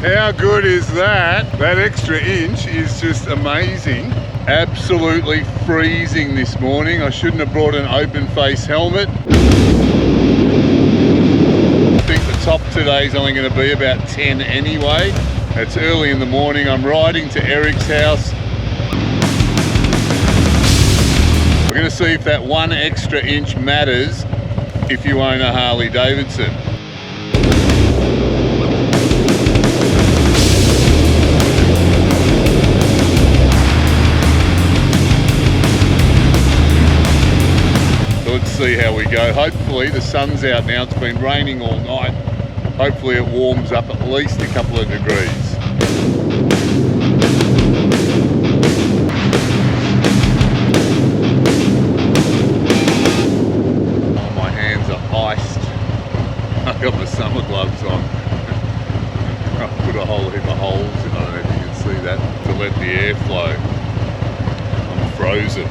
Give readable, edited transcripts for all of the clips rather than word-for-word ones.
How good is that? That extra inch is just amazing. Absolutely freezing this morning. I shouldn't have brought an open face helmet. I think the top today is only going to be about 10 anyway. It's early in the morning. I'm riding to Eric's house. We're going to see if that 1 extra inch matters if you own a Harley Davidson. Let's see how we go. Hopefully the sun's out now. It's been raining all night. Hopefully it warms up at least a couple of degrees. Oh, my hands are iced. I've got my summer gloves on. I've put a whole heap of holes in. I don't know if you can see that, to let the air flow. I'm frozen.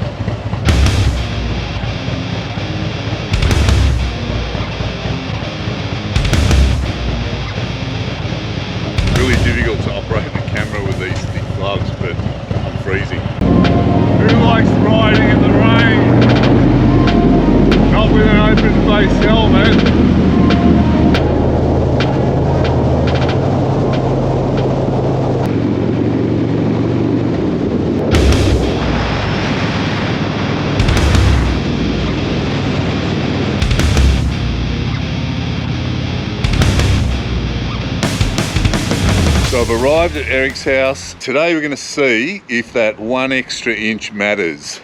Really difficult to operate the camera with these thick gloves, but I'm freezing. Who likes riding in the rain? Not with an open face helmet. So I've arrived at Eric's house. Today we're going to see if that 1 extra inch matters.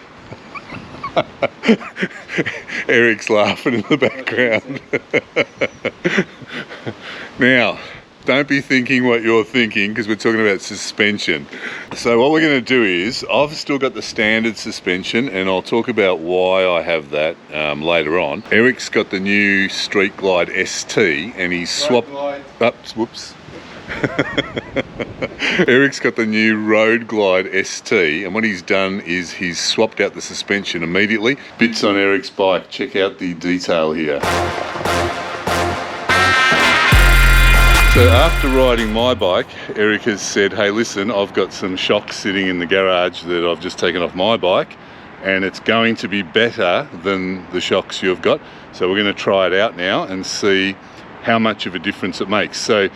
Eric's laughing in the background. Now, don't be thinking what you're thinking, because we're talking about suspension. So what we're going to do is, I've still got the standard suspension, and I'll talk about why I have that later on. Eric's got the new Street Glide ST, and he's swapped... Oops, whoops. Eric's got the new Road Glide ST, and what he's done is he's swapped out the suspension immediately. Bits on Eric's bike, check out the detail here. So after riding my bike, Eric has said, hey listen, I've got some shocks sitting in the garage that I've just taken off my bike, and it's going to be better than the shocks you've got. So we're going to try it out now and see how much of a difference it makes. So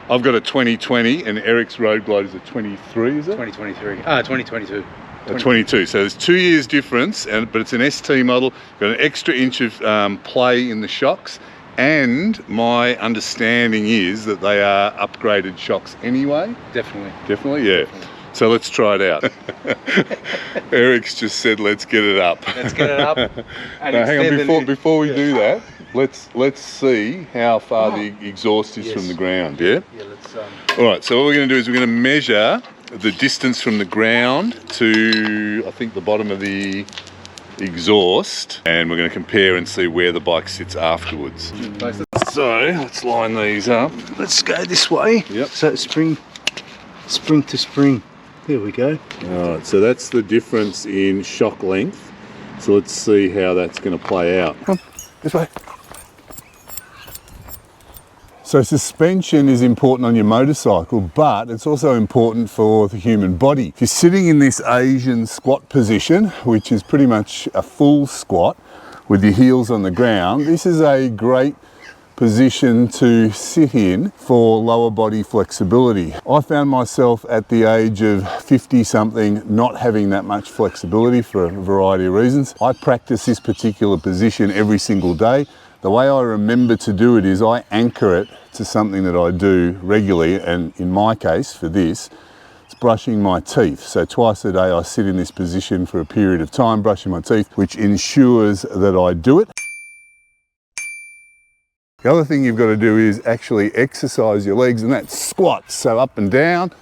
I've got a 2020 and Eric's Road Glide is a 23, is it? 2022. A 22, so there's 2 years difference, but it's an ST model. Got an extra inch of play in the shocks, and my understanding is that they are upgraded shocks anyway. Definitely. Definitely, yeah. Definitely. So let's try it out. Eric's just said, let's get it up. Let's get it up. And now, hang on, before we do that, let's see how far the exhaust is from the ground, yeah? Yeah, let's... All right, so what we're going to do is we're going to measure the distance from the ground to, I think, the bottom of the exhaust, and we're going to compare and see where the bike sits afterwards. So let's line these up. Let's go this way. Yep. So spring to spring. There we go. All right, so that's the difference in shock length. So let's see how that's going to play out. Come this way. So suspension is important on your motorcycle, but it's also important for the human body. If you're sitting in this Asian squat position, which is pretty much a full squat with your heels on the ground, this is a great position to sit in for lower body flexibility. I found myself at the age of 50 something not having that much flexibility for a variety of reasons. I practice this particular position every single day. The way I remember to do it is I anchor it to something that I do regularly, and in my case for this, it's brushing my teeth. So twice a day I sit in this position for a period of time brushing my teeth, which ensures that I do it. The other thing you've got to do is actually exercise your legs, and that's squats. So up and down,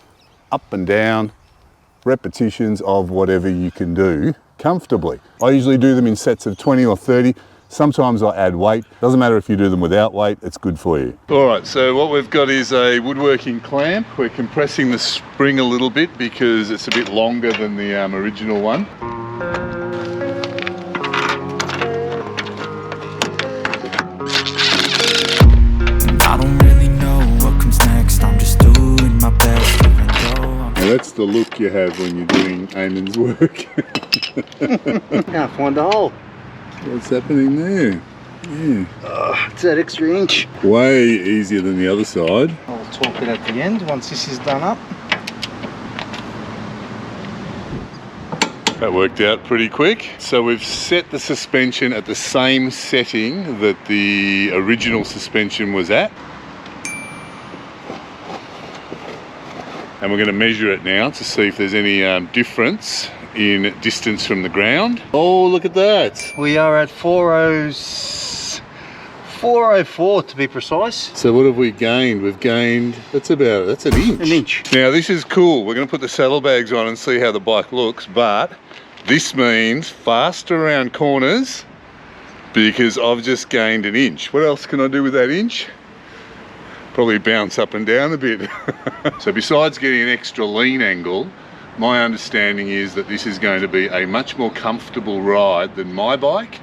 repetitions of whatever you can do comfortably. I usually do them in sets of 20 or 30. Sometimes I add weight. Doesn't matter if you do them without weight, it's good for you. All right, so what we've got is a woodworking clamp. We're compressing the spring a little bit because it's a bit longer than the original one. I don't really know what comes next, I'm just doing my that's the look you have when you're doing Eamon's work. Can't find the hole. What's happening there? Yeah. It's that extra inch. Way easier than the other side. I'll torque it at the end once this is done up. That worked out pretty quick. So we've set the suspension at the same setting that the original suspension was at. And we're going to measure it now to see if there's any difference in distance from the ground. Oh, look at that. We are at 404 to be precise. So what have we gained? We've gained, that's an inch. An inch. Now this is cool. We're going to put the saddlebags on and see how the bike looks, but this means faster around corners because I've just gained an inch. What else can I do with that inch? Probably bounce up and down a bit. So besides getting an extra lean angle, my understanding is that this is going to be a much more comfortable ride than my bike.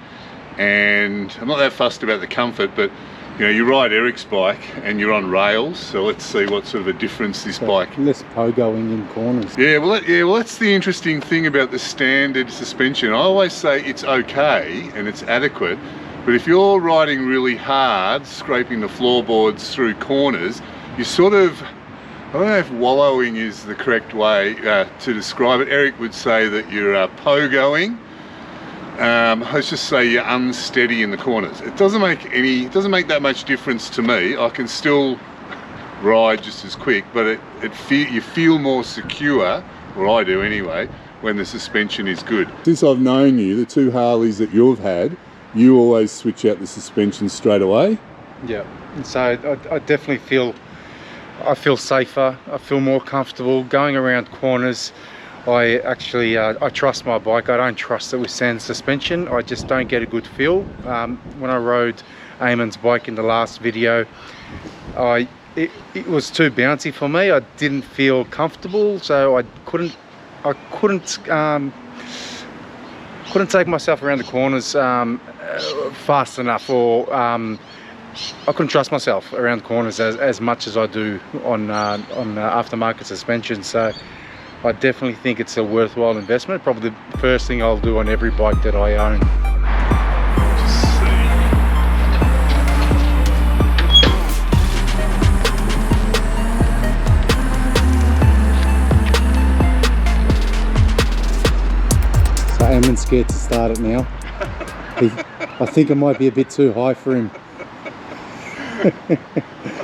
And I'm not that fussed about the comfort, but you know, you ride Eric's bike and you're on rails, so let's see what sort of a difference this bike. Less pogoing in corners. Yeah, well, that's the interesting thing about the standard suspension. I always say it's okay and it's adequate, but if you're riding really hard, scraping the floorboards through corners, you sort of, I don't know if wallowing is the correct way to describe it. Eric would say that you're pogoing. Let's just say you're unsteady in the corners. It doesn't make that much difference to me. I can still ride just as quick, but you feel more secure, or I do anyway, when the suspension is good. Since I've known you, the two Harleys that you've had, you always switch out the suspension straight away. Yeah, and so I definitely feel safer. I feel more comfortable going around corners. I actually, I trust my bike. I don't trust it with sand suspension. I just don't get a good feel. When I rode Eamon's bike in the last video, it was too bouncy for me. I didn't feel comfortable, so I couldn't take myself around the corners fast enough, or I couldn't trust myself around corners as much as I do on aftermarket suspension. So I definitely think it's a worthwhile investment. Probably the first thing I'll do on every bike that I own. So Eamon's scared to start it now. I think it might be a bit too high for him.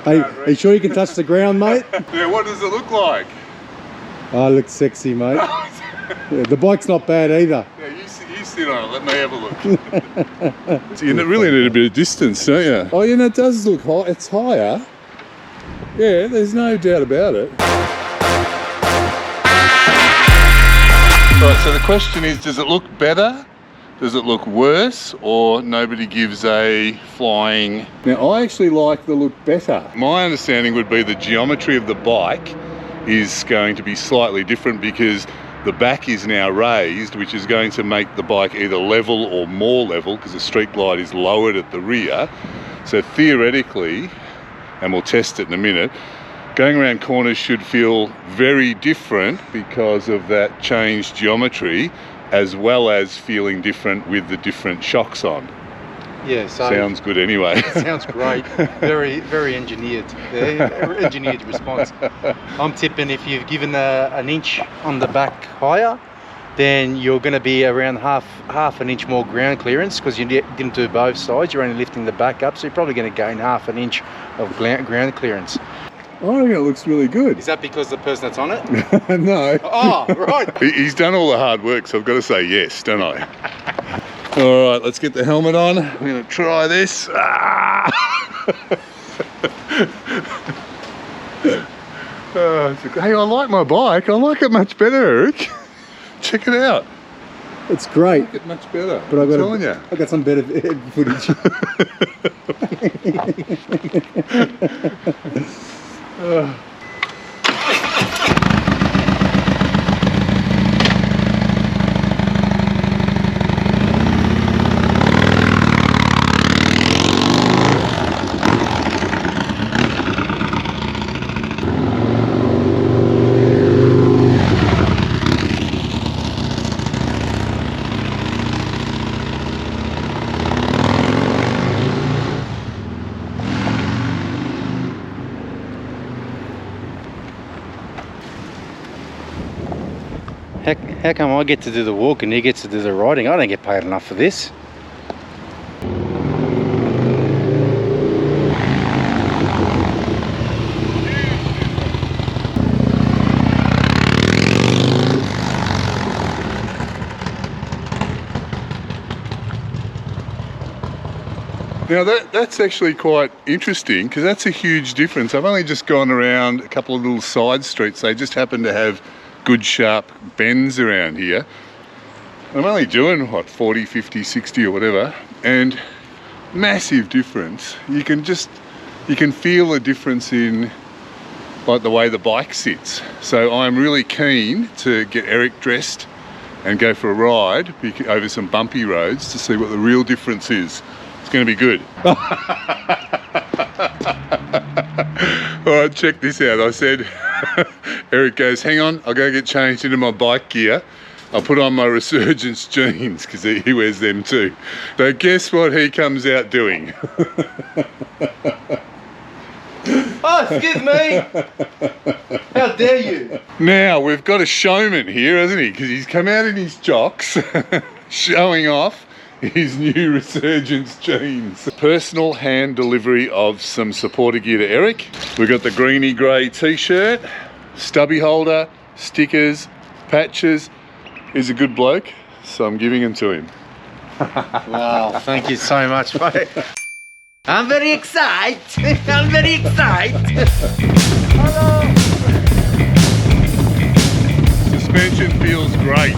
Hey, are you sure you can touch the ground, mate? Yeah, what does it look like? Oh, it looks sexy, mate. Yeah, the bike's not bad either. Yeah, you sit on it, let me have a look. So you really need a bit of distance, don't you? Oh, you know, it does look high. It's higher. Yeah, there's no doubt about it. Right, so the question is, does it look better? Does it look worse, or nobody gives a flying? Now, I actually like the look better. My understanding would be the geometry of the bike is going to be slightly different because the back is now raised, which is going to make the bike either level or more level because the street glide is lowered at the rear. So theoretically, and we'll test it in a minute, going around corners should feel very different because of that changed geometry, as well as feeling different with the different shocks on. Yeah, so sounds good anyway. Sounds great. Very, very engineered. Engineered response. I'm tipping if you've given an inch on the back higher, then you're going to be around half an inch more ground clearance because you didn't do both sides. You're only lifting the back up, so you're probably going to gain half an inch of ground clearance. I think it looks really good. Is that because the person that's on it? No. Oh, right. He's done all the hard work, so I've got to say yes, don't I? All right, let's get the helmet on. I'm going to try this. Ah! Hey, I like my bike. I like it much better, Eric. Check it out. It's great. I like it much better. But I'm telling you. I got some better footage. How come I get to do the walk and he gets to do the riding? I don't get paid enough for this. Now that's actually quite interesting, because that's a huge difference. I've only just gone around a couple of little side streets. They just happen to have good sharp bends around here. I'm only doing what, 40, 50, 60 or whatever, and massive difference. You can feel a difference in like the way the bike sits. So I'm really keen to get Eric dressed and go for a ride over some bumpy roads to see what the real difference is. It's going to be good. All right, check this out. I said, Eric goes, hang on, I'll go get changed into my bike gear. I'll put on my Resurgence jeans, because he wears them too. So guess what he comes out doing? Oh, excuse me! How dare you! Now, we've got a showman here, hasn't he? Because he's come out in his jocks, showing off his new Resurgence jeans. Personal hand delivery of some supporter gear to Eric. We've got the greeny grey t-shirt, stubby holder, stickers, patches. He's a good bloke, so I'm giving them to him. Wow, thank you so much, mate. I'm very excited! I'm very excited! Hello! Suspension feels great.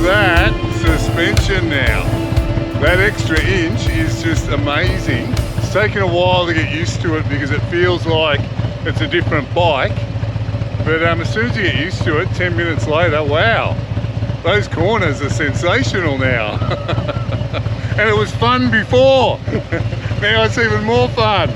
That suspension now, that extra inch is just amazing. It's taken a while to get used to it because it feels like it's a different bike, but as soon as you get used to it, 10 minutes later, wow, those corners are sensational now. And it was fun before. Now it's even more fun.